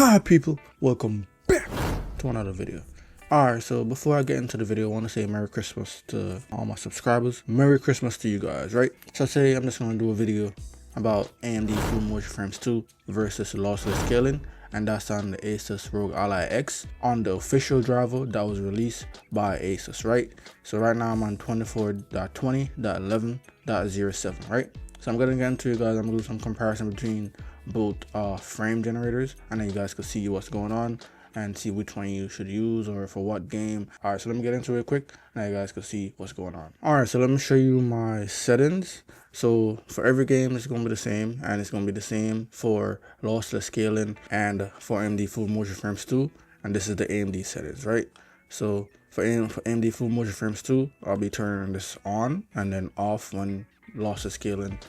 Hi people, welcome back to another video. Alright, so before I get into the video, I want to say Merry Christmas to all my subscribers. Merry Christmas to you guys, right? So today I'm just going to do a video about AMD Full Motion Frames 2 versus lossless scaling, and that's on the Asus ROG Ally X on the official driver that was released by Asus, right? So right now I'm on 24.20.11.07, right? So I'm gonna get into you guys. I'm gonna do some comparison between both frame generators, and then you guys can see what's going on and see which one you should use or for what game. All right, so let me get into it quick. Now you guys can see what's going on. All right, so let me show you my settings. So for every game, it's gonna be the same, and it's gonna be the same for lossless scaling and for AMD Full Motion Frames 2. And this is the AMD settings, right? So for AMD Full Motion Frames 2, I'll be turning this on and then off when lossless scaling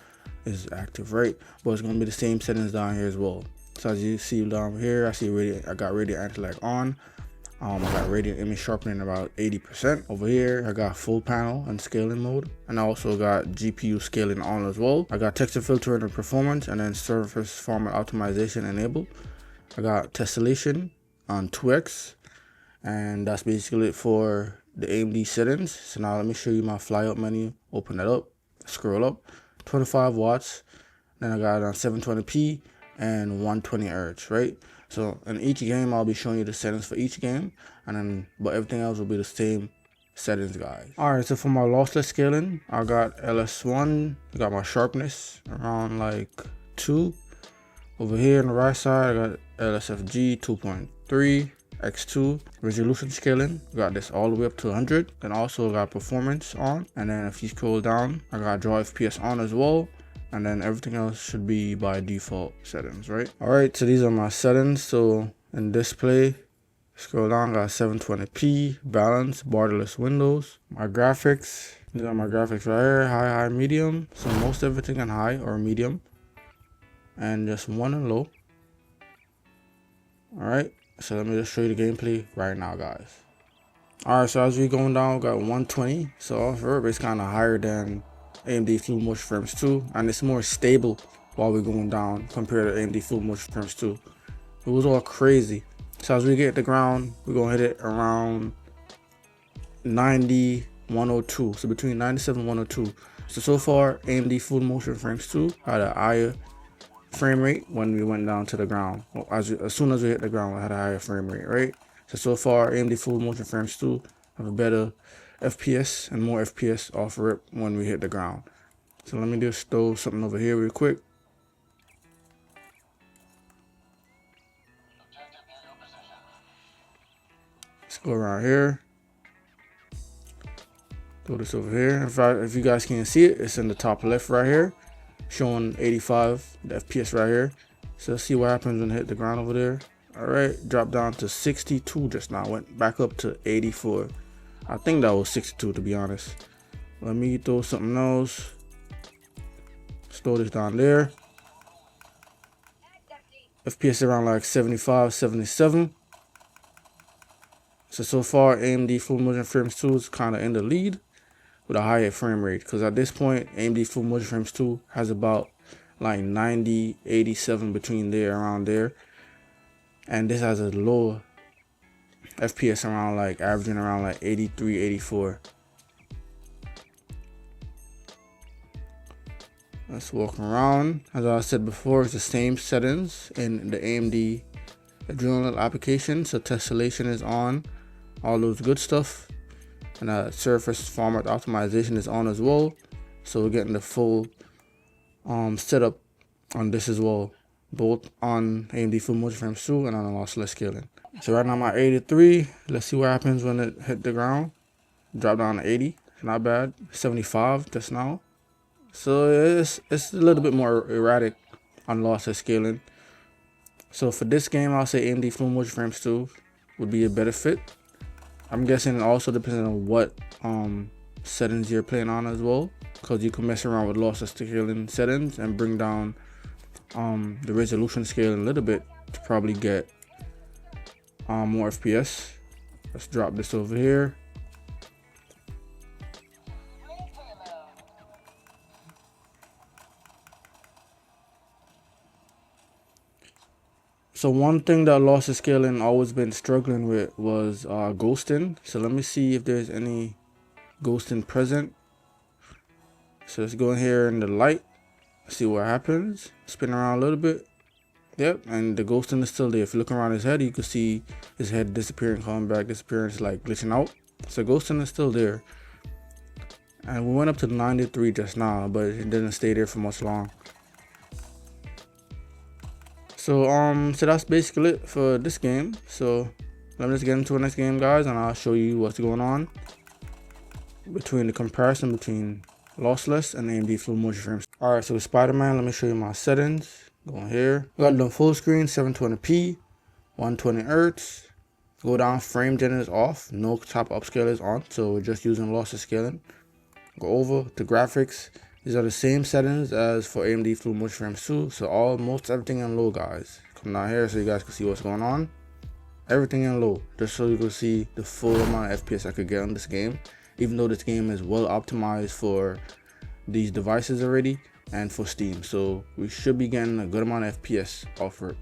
is active, right? But it's gonna be the same settings down here as well. So as you see down here, I got radiant anti-lag on. I got radiant image sharpening about 80%. Over here, I got full panel and scaling mode, and I also got GPU scaling on as well. I got texture filtering and performance, and then surface format optimization enabled. I got tessellation on 2x, and that's basically it for the AMD settings. So now let me show you my flyout menu. Open that up, scroll up, 25 watts. Then I got it on 720p and 120 Hz, right? So in each game, I'll be showing you the settings for each game, and then but everything else will be the same settings, guys. All right, so for my lossless scaling, I got LS1. I got my sharpness around like 2. Over here on the right side, I got LSFG 2.3. X2 resolution scaling, got this all the way up to 100. Then also got performance on, and then if you scroll down, I got draw FPS on as well, and then everything else should be by default settings, right? All right, so these are my settings. So in display, scroll down, got 720p, balance, borderless windows. My graphics, these are my graphics right here, high, medium. So most everything in high or medium, and just one in low. All right. So let me just show you the gameplay right now, guys. All right, so as we going down, we got 120. So off rip, it's kind of higher than AMD Full Motion Frames 2, and it's more stable while we're going down compared to AMD Full Motion Frames 2. It was all crazy. So as we get to the ground, we're gonna hit it around 90, 102. So between 97 and 102. So far, AMD Full Motion Frames 2 had a higher frame rate when we went down to the ground. Well, as soon as we hit the ground, we had a higher frame rate, right? So far, AMD Full Motion Frames 2 have a better FPS and more FPS off rip when we hit the ground. So let me just throw something over here real quick. Let's go around here. Throw this over here. If you guys can't see it, it's in the top left right here, showing 85, the FPS right here. So let's see what happens when it hit the ground over there. All right, dropped down to 62 just now, went back up to 84. I think that was 62 to be honest. Let me throw something else. Let's throw this down there. FPS around like 75, 77. So far AMD Full Motion Frames 2 is kind of in the lead with a higher frame rate, because at this point AMD Full Motion Frames 2 has about like 90, 87 between there, around there, and this has a low FPS around like averaging around like 83, 84. Let's walk around. As I said before, it's the same settings in the AMD Adrenal application. So tessellation is on, all those good stuff, and surface format optimization is on as well. So we're getting the full setup on this as well, both on AMD Full Motion Frames 2 and on lossless scaling. So right now I'm at 83. Let's see what happens when it hit the ground. Drop down to 80. Not bad. 75 just now. So it's a little bit more erratic on lossless scaling. So for this game, I'll say AMD Full Motion Frames 2 would be a better fit. I'm guessing it also depends on what settings you're playing on as well, because you can mess around with lossless scaling settings and bring down the resolution scaling a little bit to probably get more FPS. Let's drop this over here. So one thing that Lossless scaling always been struggling with was ghosting. So let me see if there's any ghosting present. So let's go in here in the light, see what happens. Spin around a little bit. Yep, and the ghosting is still there. If you look around his head, you can see his head disappearing, coming back, disappearing, it's like glitching out. So ghosting is still there. And we went up to 93 just now, but it didn't stay there for much long. So so that's basically it for this game. So let me just get into the next game, guys, and I'll show you what's going on between the comparison between Lossless and AMD Fluid Motion Frames. Alright, so with Spider-Man, let me show you my settings. Go in here. Got it on full screen, 720p, 120 Hz. Go down, frame gen is off, no top upscale is on, so we're just using Lossless scaling. Go over to graphics. These are the same settings as for AMD Fluid Motion Frames 2, so almost everything in low, guys. Come down here so you guys can see what's going on. Everything in low, just so you can see the full amount of FPS I could get on this game. Even though this game is well optimized for these devices already and for Steam, so we should be getting a good amount of FPS off it.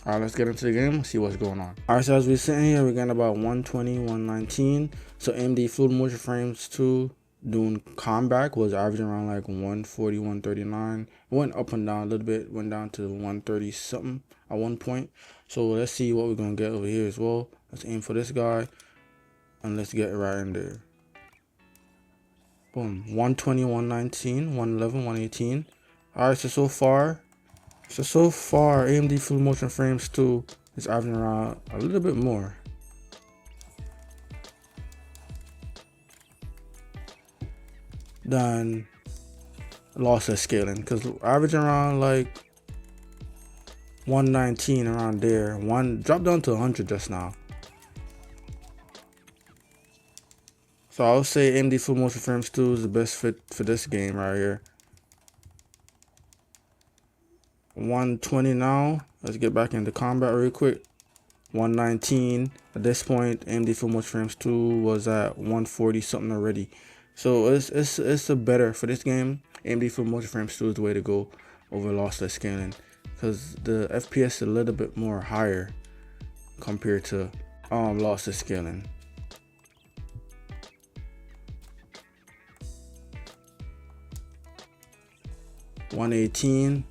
Alright, let's get into the game, see what's going on. Alright, so as we're sitting here, we're getting about 120, 119. So AMD Fluid Motion Frames 2 doing combat was averaging around like 140, 139. It went up and down a little bit, went down to 130 something at one point. So let's see what we're gonna get over here as well. Let's aim for this guy and let's get right in there. Boom, 120, 119, 111, 118. Alright, so far AMD Fluid Motion Frames 2 is averaging around a little bit more. Than Lossless scaling, because averaging around like 119 around there. One dropped down to 100 just now. So I'll say AMD Fluid Motion Frames 2 is the best fit for this game right here. 120 now. Let's get back into combat real quick. 119. At this point, AMD Fluid Motion Frames 2 was at 140 something already. So it's a better for this game. AMD Fluid Motion Frames 2 is the way to go over Lossless scaling, because the FPS is a little bit more higher compared to Lossless scaling. $118.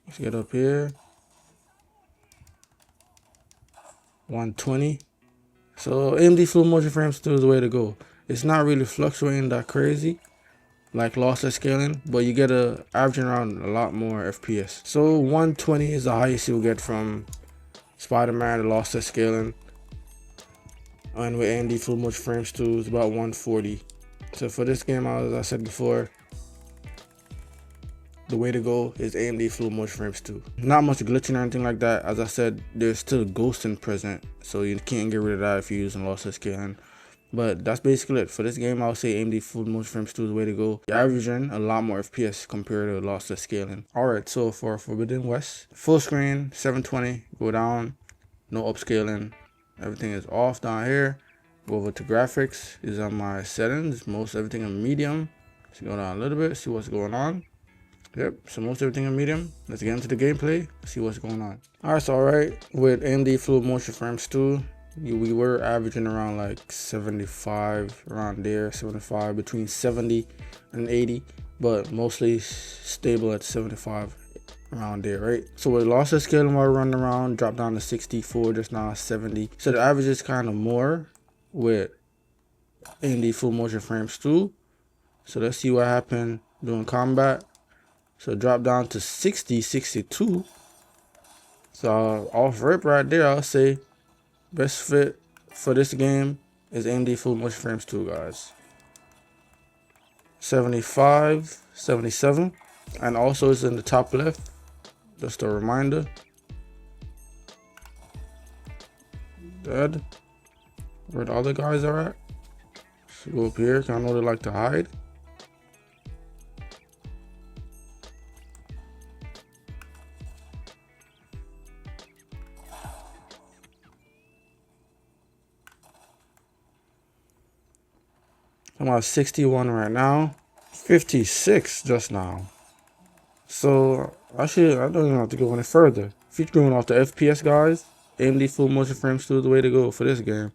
Let's get up here. 120. So AMD Fluid Motion Frames 2 is the way to go. It's not really fluctuating that crazy like Lossless scaling, but you get a averaging around a lot more FPS. So 120 is the highest you'll get from Spider-Man and Lossless scaling. And with AMD Fluid Motion Frames 2 is about 140. So for this game, as I said before, the way to go is AMD Fluid Motion Frames 2. Not much glitching or anything like that. As I said, there's still ghosting present, so you can't get rid of that if you're using Lossless scaling. But that's basically it. For this game, I'll say AMD Fluid Motion Frames 2 is the way to go. You're averaging a lot more FPS compared to Lossless scaling. Alright, so for Forbidden West, full screen, 720, go down, no upscaling. Everything is off down here. Go over to graphics. These are my settings. Most everything in medium. Let's go down a little bit, see what's going on. Yep, so most everything in medium. Let's get into the gameplay, see what's going on. Alright, so with AMD Fluid Motion Frames 2, we were averaging around like 75, around there, 75, between 70 and 80, but mostly stable at 75, around there, right? So with Lossless scaling, while we're running around, dropped down to 64, just now 70. So the average is kind of more with AMD Fluid Motion Frames 2. So let's see what happened during combat. So drop down to 60, 62. So off rip right there, I'll say best fit for this game is AMD Fluid Motion Frames 2, guys. 75, 77. And also it's in the top left. Just a reminder. Dead. Where the other guys are at. So go up here, 'cause I know they like to hide. I'm at 61 right now. 56 just now. So I don't even have to go any further. If you're going off the FPS, guys, AMD full motion frame still the way to go for this game.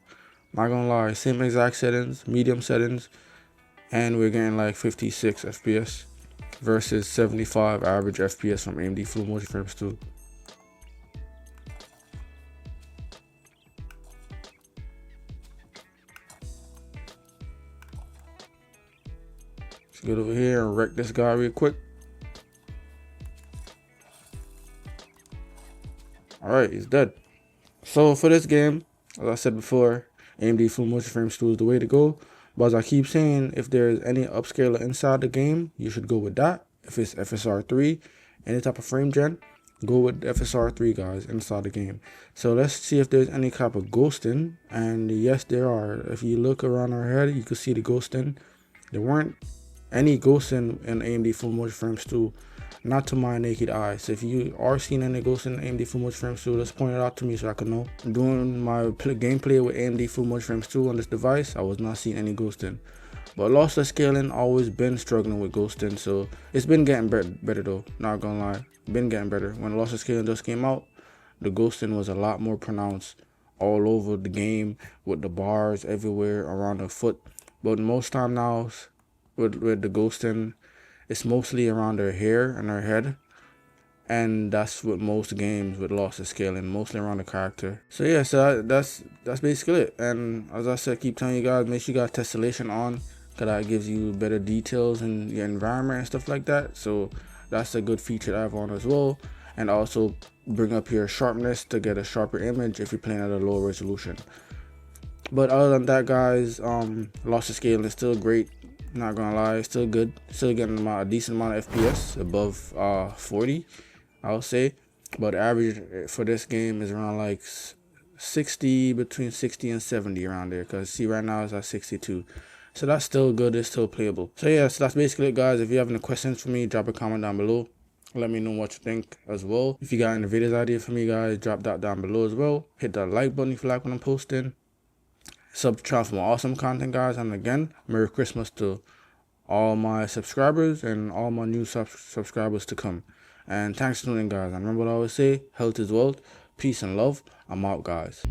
Not gonna lie, same exact settings, medium settings, and we're getting like 56 FPS versus 75 average FPS from AMD full motion frames too. Let's get over here and wreck this guy real quick. Alright, he's dead. So for this game, as I said before, AMD full motion frames still is the way to go. But as I keep saying, if there's any upscaler inside the game, you should go with that. If it's FSR 3, any type of frame gen, go with FSR 3, guys, inside the game. So let's see if there's any type of ghosting. And yes, there are. If you look around our head, you can see the ghosting. There weren't any ghosting in AMD full motion frames 2. Not to my naked eye. So if you are seeing any ghosts in AMD full motion frames 2, just point it out to me so I can know. Doing my gameplay with AMD full motion frames 2 on this device, I was not seeing any ghosting. But lossless scaling always been struggling with ghosting, so it's been getting better though. Not gonna lie, been getting better. When lossless scaling just came out, the ghosting was a lot more pronounced all over the game with the bars everywhere around the foot. But most time now with the ghosting, it's mostly around their hair and their head, and that's with most games with lossless scaling, mostly around the character. So yeah, so that's basically it. And as I said, keep telling you guys, make sure you got tessellation on, cause that gives you better details in your environment and stuff like that. So that's a good feature to have on as well. And also bring up your sharpness to get a sharper image if you're playing at a lower resolution. But other than that, guys, lossless scaling is still great. Not gonna lie, it's still good. Still getting a decent amount of FPS, above 40, I would say. But average for this game is around like 60, between 60 and 70 around there. Cause see, right now it's at 62. So that's still good. It's still playable. So yeah, so that's basically it, guys. If you have any questions for me, drop a comment down below. Let me know what you think as well. If you got any videos idea for me, guys, drop that down below as well. Hit that like button if you like what I'm posting. Sub to channel for more awesome content, guys. And again, Merry Christmas to all my subscribers and all my new subscribers to come. And thanks for tuning in, guys. And remember what I always say, health is wealth, peace and love. I'm out, guys.